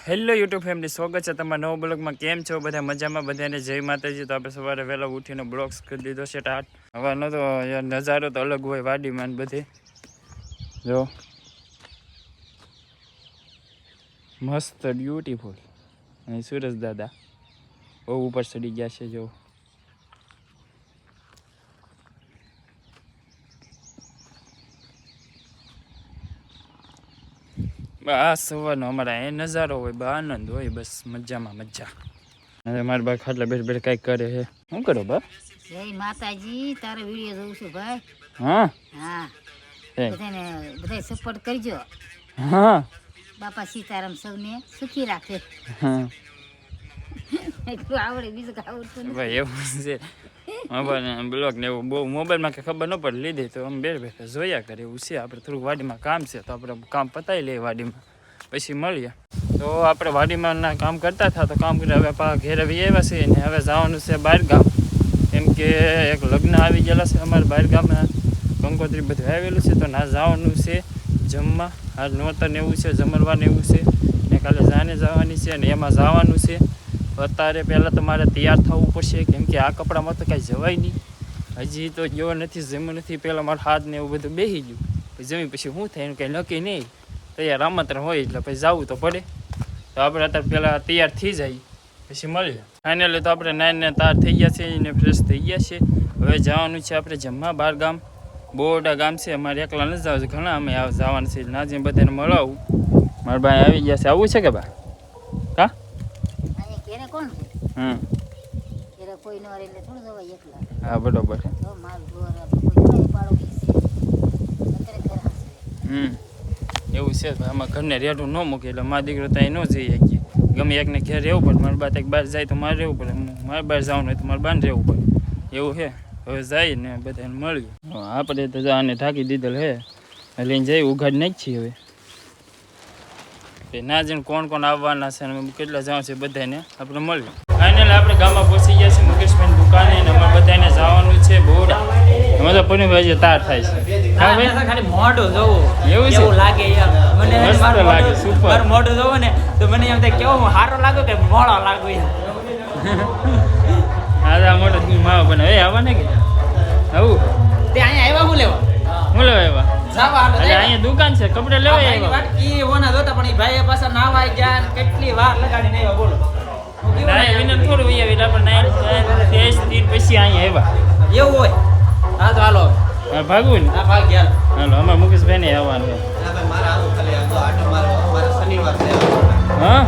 Hello YouTube family, સ્વાગત છે તમારા નવા બ્લોગમાં. કેમ છો બધા? મજામાં? બધાને જય માતાજી. તો આપણે સવારે વહેલા ઉઠીને બ્લોગ્સ કરી દીધો છે સ્ટાર્ટ. હવાનો તો નજારો તો અલગ હોય વાડીમાં બધે. જો મસ્ત બ્યુટીફુલ. અહીં સુરજ દાદા બહુ ઉપર ચડી ગયા છે. જો આ સવારનો અમારા એ નજારો હોય, આનંદ હોય, બસ મજામાં મજા. હવે મારા બા ખાટલા બેઠ બેઠ કઈક કરે છે. શું કરો બા? જય માતાજી. તારો વિડીયો જોઉં છું ભાઈ. હા હા, બધાને સપોર્ટ કરજો. હા, બાપા સીતારામ સૌને સુખી રાખે. હા એટલું આવડે, બીજું કઈ આવડતું નથી ભાઈ. એવું છે મોબાઈલ બ્લોગ ને એવું બહુ મોબાઈલમાં કંઈ ખબર ન પડે લીધી તો અમે બેઠ બેઠા જોયા કરે એવું છે. આપણે થોડુંક વાડીમાં કામ છે તો આપણે કામ પતાવી લઈએ વાડીમાં, પછી મળીએ. તો આપણે વાડીમાં કામ કરતા હતા તો કામ કરી હવે ઘેર આવી આવ્યા છે ને હવે જવાનું છે બહાર ગામ. કેમ કે એક લગ્ન આવી ગયેલા છે અમારે બહાર ગામમાં, કંકોત્રી બધું આવેલું છે તો ના જવાનું છે જમવા. આજ નોતર ને એવું છે, જમરવાનું એવું છે ને કાલે જાને જવાની છે ને એમાં જવાનું છે. અત્યારે પહેલાં તો મારે તૈયાર થવું પડશે કેમ કે આ કપડામાં તો કાંઈ જવાય નહીં. હજી તો જો નથી, જમ્યું નથી. પહેલાં મારા હાથ ને એવું બધું બેસી ગયું. જમી પછી શું થાય એનું કંઈ નક્કી નહીં. તૈયાર આમંત્રણ હોય એટલે પછી જવું તો પડે. તો આપણે અત્યારે પહેલાં તૈયાર થઈ જાય પછી મળીએ. ફાઇનલી તો આપણે નાઈને તાર થઈ ગયા છે ને ફ્રેશ થઈ ગયા છે. હવે જવાનું છે આપણે જમવા બહાર ગામ. બોરડા ગામ છે અમારે, એકલા નથી જવું છે, ઘણા અમે જવાનું છે. નાજીને બધાને મળાવું. મારા ભાઈ આવી ગયા છે. આવું છે કે બા? કા કોણ છે? કોઈ નો એટલે થોડું જવાય એકલા. હા બરોબર. તો માલ ઢોર કોઈ પાડો એવું છે. આમાં ઘરને રેઢું ન મૂકે એટલે મારા દીકરો ત્યાં ન જઈ શકીએ. ગમે એકને ઘેર રહેવું પડે. મારા બા એક બહાર જાય તો મારે રહેવું પડે, મારે બહાર જવાનું હોય તો મારે બાને રહેવું પડે. એવું છે. હવે જાય ને બધાને મળીએ. આપણે તો આને ઢાંકી દીધેલ હે, લઈને જઈ ઉઘાડી નાખીએ. હવે ના જઈને કોણ કોણ આવવાના છે ને કેટલા જવાનું છે બધાને આપણે મળીએ. ફાઇનલ આપણે ગામમાં પહોંચી ગયા છે મુકેશભાઈ દુકાને ને અમારે બધાને જવાનું છે બોરડા. અમે તો પનીભાઈ તાર થાય છે. હા ભાઈ, ખાલી મોઢું જોવું એવું છે, એવું લાગે યાર મને. મસ્ત લાગે, સુપર. મારું મોઢું જોવું ને તો મને એમ થાય કેવો હું સારો લાગુ કે મોળો લાગુ યાર. હા મોટો માવો બને. એ આવવા ને કે આવું તે અહીંયા આવ્યા હું લેવા એવા જાવા હાલો એટલે અહીંયા દુકાન છે, કપડા લેવા આવ્યા. ઈ ઓના જોતા પણ ઈ ભાઈ પાછા નાવા ગયા ને કેટલી વાર લગાડીને આવ્યા બોલો. વિનર થોડું વહી આવી આપણે ટેસ્ટ તીન પછી અહીંયા આવ્યા. એવું હોય હા તો હાલો હા ભાગવું ને. આ ભાગ ગયા હાલો અમારે મુકેશભાઈ ને આવવાનું. હા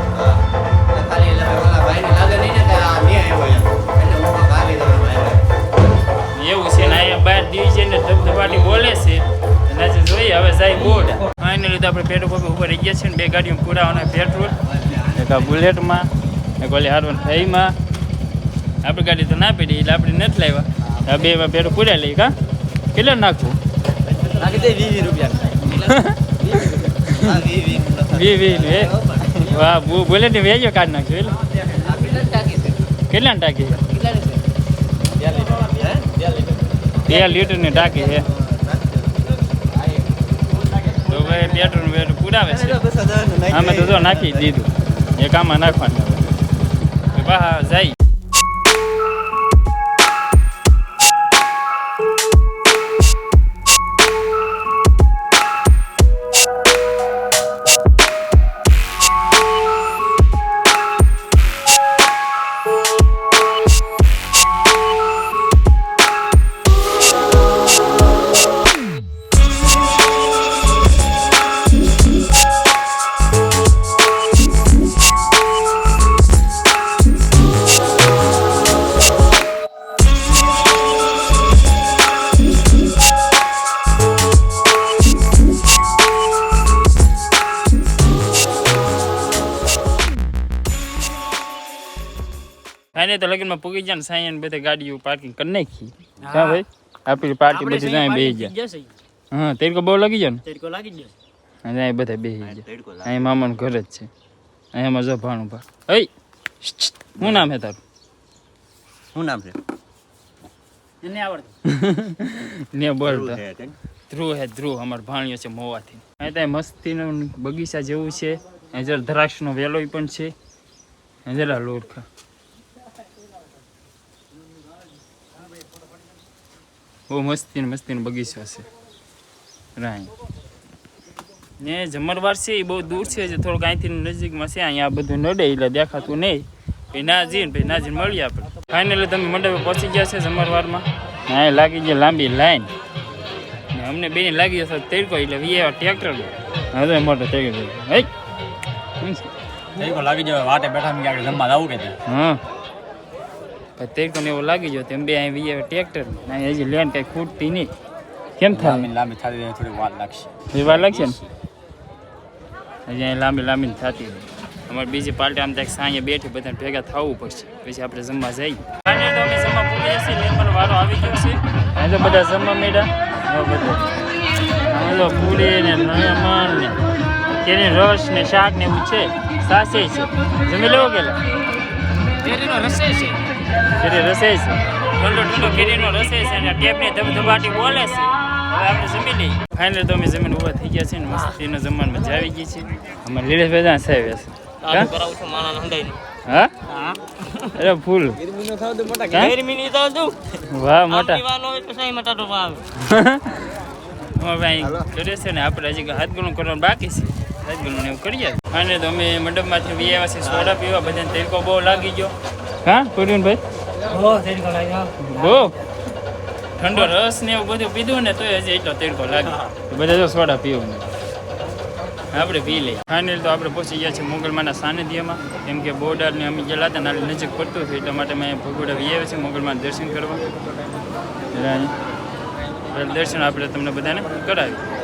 એવું છે ને અહીંયા બહાર ડિવિઝન ધબધબાટી બોલે છે. એનાથી જોઈએ હવે જાય બોર્ડ. એના લીધે આપણે પેટ્રોલ પંપ ઉપર રહી ગયા છે ને બે ગાડીમાં પુરાવાના પેટ્રોલ. એક આ બુલેટમાં, એક ઓલી હારવન ફાઈમાં. આપણી ગાડી તો ના પડી એટલે આપણે નથી લાવ્યા. આ બેમાં પેટ્રોલ પૂરા લઈ. કા કેટલા નાખવું? નાખી દે 20 રૂપિયા 20 હે વાહ. બુલેટની વેજો કાઢ નાખ્યું કેટલા ટાંકી? 2 લીટરની ટાંકી છે. તો ભાઈ પેટ્રોલ વેટ્રોલ પુરાવે છે. અમે તો નાખી દીધું. એક આમાં નાખવાનું બહાર જાય. આને તો લગનમાં પૂગી જાય ને સાયન બધે ગાડીઓ પાર્કિંગ કરી નાખી. હા ભાઈ, આપણી પાર્ટી બધી ત્યાં બેસી જાય. હા તેડકો બહુ લાગી જાય ને. તેડકો લાગી ગયો અને અહીં બધા બેસી જાય. અહીં મામાનું ઘર જ છે. અહીંયામાં જો ભાણું ભા. હઈ શું નામ છે તારું? શું નામ છે? એને આવડતું ને બોલતો ધ્રુવ હે ધ્રુવ. અમારો ભાણિયો છે મોવાથી. અહીં ત્યાં મસ્તીનું બગીચા જેવું છે. અહીં જરા દ્રાક્ષનો વેલોય પણ છે. અહીં જરા લોરખા બહુ મસ્તીનો બગીચો છે રાય ને જમણવાર છે એ બહુ દૂર છે જે થોડુંક અહીંથી નજીકમાં છે. અહીંયા બધું નડે એટલે દેખાતું નહીં. પછી ના જઈને મળીએ આપણે. ફાઇનલી તમે મંડપે પહોંચી ગયા છે જમણવારમાં. હા લાગી ગઈ લાંબી લાઈન ને અમને બેને લાગી જશે તેડકો એટલે વીએ ટ્રેક્ટર હવે મોટો ટ્રેક્ટર લાગી જાય વાટે બેઠા ક્યાંક જમવા જવું કે હા તેડકો ને એવો લાગી ગયો તેમ બે અહીં વીએ ટ્રેક્ટર હજી લેન કઈ ખૂટતી નહીં. કેમ થાય લાંબી થતી થોડી વાર લાગશે. એ વાર લાગશે ને હજી અહીં લાંબી થતી હોય. અમારે બીજી પાર્ટી આમ ત્યાં સાંજે બેઠી બધા ભેગા થવું પડશે પછી આપણે જમવા જઈએ. અમે જમવા પૂરી જશે લેમનો વારો આવી ગયો છે. અહીં તો બધા જમવા મેળા બધા પૂરી ને નયમન ને કેરી રસ ને શાક ને એવું છે. સાસે છે જમી લેવો ગયેલા કેરીનો રસે છે. ઠંડો કેરીનો રસે છે અને ટેપની ધબધબાટી બોલે છે. હવે આપણે જમી લઈએ. ફાઇનલી તો અમે જમીન ઊભા થઈ ગયા છે ને મસ્તીનો જમવાનું મજા આવી ગઈ છે. અમારે લીલેશભાઈ ત્યાં સાહેબ છે હા અરે ફૂલ વાહ મોટા ભાઈ કરે છે ને આપણે હજી હાથ ગણું કરવાનું બાકી છે. હાથ ગણું એવું કરીએ. અને તો અમે મંડપમાંથી આવ્યા છે સોડા પીવા. બધાને તેડકો બહુ લાગી ગયો. હા ભાઈ બહુ ઠંડો રસ ને એવું બધું પીધું ને તો હજી એટલો તેડકો લાગે. બધા જો સોડા પીવું આપણે પી લઈએ. ફાઇનલ તો આપણે પહોંચી ગયા છીએ મોગલમાના સાનિધ્યમાં. કેમ કે બોર્ડર ને અમે ગયેલા હતા નાની નજીક પડતું હતું એટલા માટે મેં ભગોડા આવ્યા છે મોગલમાં દર્શન કરવા. દર્શન આપણે તમને બધાને કરાવ્યું.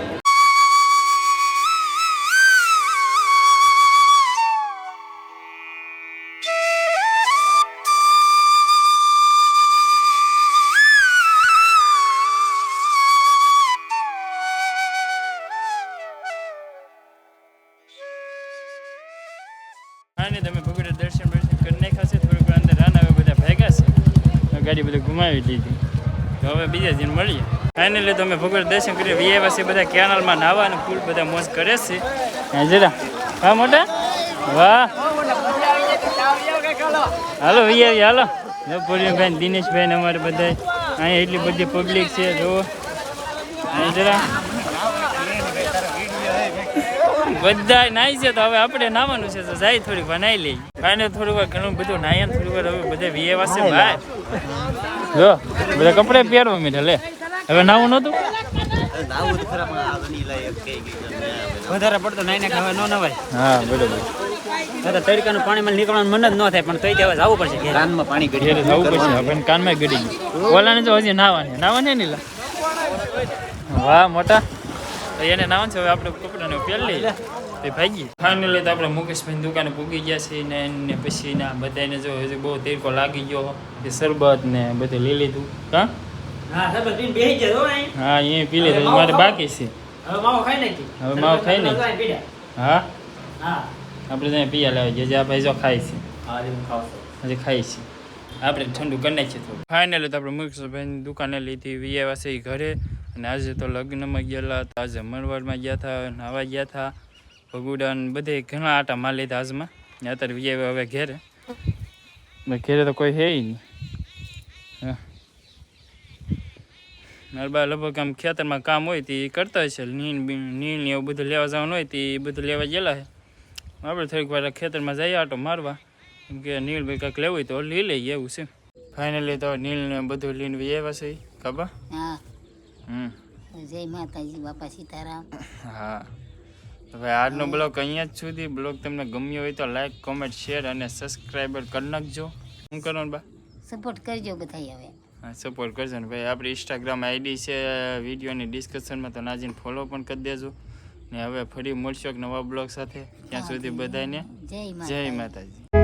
તમે ભગોડા દર્શન કરી નાખ્યા છે. થોડુંક અંદર રાના હવે બધા ભેગા છે. ગાડી બધું ઘુમાવી દીધી તો હવે બીજા દિન મળીએ. ફાઇનલી તમે ભગોડા દર્શન કરી વીઆઈવા છે બધા કેનાલમાં નાહવા અને ફૂલ બધા મોજ કરે છે. જરા હા મોટા વાહ હાલો વીઆઈ હાલો ભાઈ દિનેશભાઈ ને અમારે બધા અહીંયા એટલી બધી પબ્લિક છે જુઓ. જરા બધા નાઈ છે તો હવે આપણે નાવાનું છે તો જાય થોડીક વાર નાઈ લઈએ. ફાઇનલ થોડીક વાર ઘણું બધું નાયા થોડીક વાર હવે બધા વીએવા છે ભાઈ જો બધા કપડે પહેરવા મીઠા લે હવે નાવું નતું વધારે પડતો નાઈને હવે ન નવાય. હા બરોબર તડકાનું પાણીમાં નીકળવાનું મન જ ન થાય પણ તોય હવે જવું પડશે. કાનમાં પાણી ઘરે જવું પડશે આપણે કાનમાં ગળી ગયું. ઓલાને તો હજી નાવાને નહીં વાહ મોટા એને નાવાનું છે. હવે આપણે કપડાને પહેરી લઈએ એ ભાગી. ફાઇનલી તો આપણે મુકેશભાઈ દુકાને પૂગી ગયા છે ને પછી ના બધાને જો હજી બહુ તેડકો લાગી ગયો. એ શરબત ને બધું લઈ લીધું. હા હા એ પી લીધું મારે બાકી છે. હવે માવો ખાઈ નહીં. હા આપણે ત્યાં પીયા લાવી જે આ ભાઈ જો ખાય છે હજી ખાઈ છે. આપણે ઠંડુ કરી નાખીએ થોડું. ફાઇનલી તો આપણે મુકેશભાઈની દુકાને લીધી વીઆઈવા છે ઘરે. અને આજે તો લગ્નમાં ગયેલા હતા. આજે જમણવારમાં ગયા હતા નાવા ગયા હતા ભગુડા બધે ઘણા આટા માર લીધા આજમાં. અત્યારે વીઆઈવા હવે ઘેરે તો કોઈ હે નહીં. હા મારા બા લગભગ આમ ખેતરમાં કામ હોય તો એ કરતા હશે. નીણ ને એવું બધું લેવા જવાનું હોય તો એ બધું લેવા ગયેલા છે. આપણે થોડીક વાર ખેતરમાં જઈએ આટો મારવા કેમ કે નીલભાઈ કાંઈક લેવું હોય તો લઈ લઈએ એવું છે. ફાઇનલી તો નીલને બધું લઈને આવ્યા છે ખબર. હા જય માતાજી બાપા સીતારામ. હા હવે આજનો બ્લોગ અહીંયા જ સુધી. બ્લોગ તમને ગમ્યો હોય તો લાઈક કોમેન્ટ શેર અને સબસ્ક્રાઈબર કરી નાખજો. શું કરવાનું બા સપોર્ટ કરજો બધા. હવે હા સપોર્ટ કરજો ને ભાઈ. આપણી ઇન્સ્ટાગ્રામ આઈડી છે વિડીયોની ડિસ્ક્રિપ્શનમાં તો નાજીને ફોલો પણ કરી દેજો. ને હવે ફરી મળશો એક નવા બ્લોગ સાથે. ત્યાં સુધી બધાને જય માતાજી.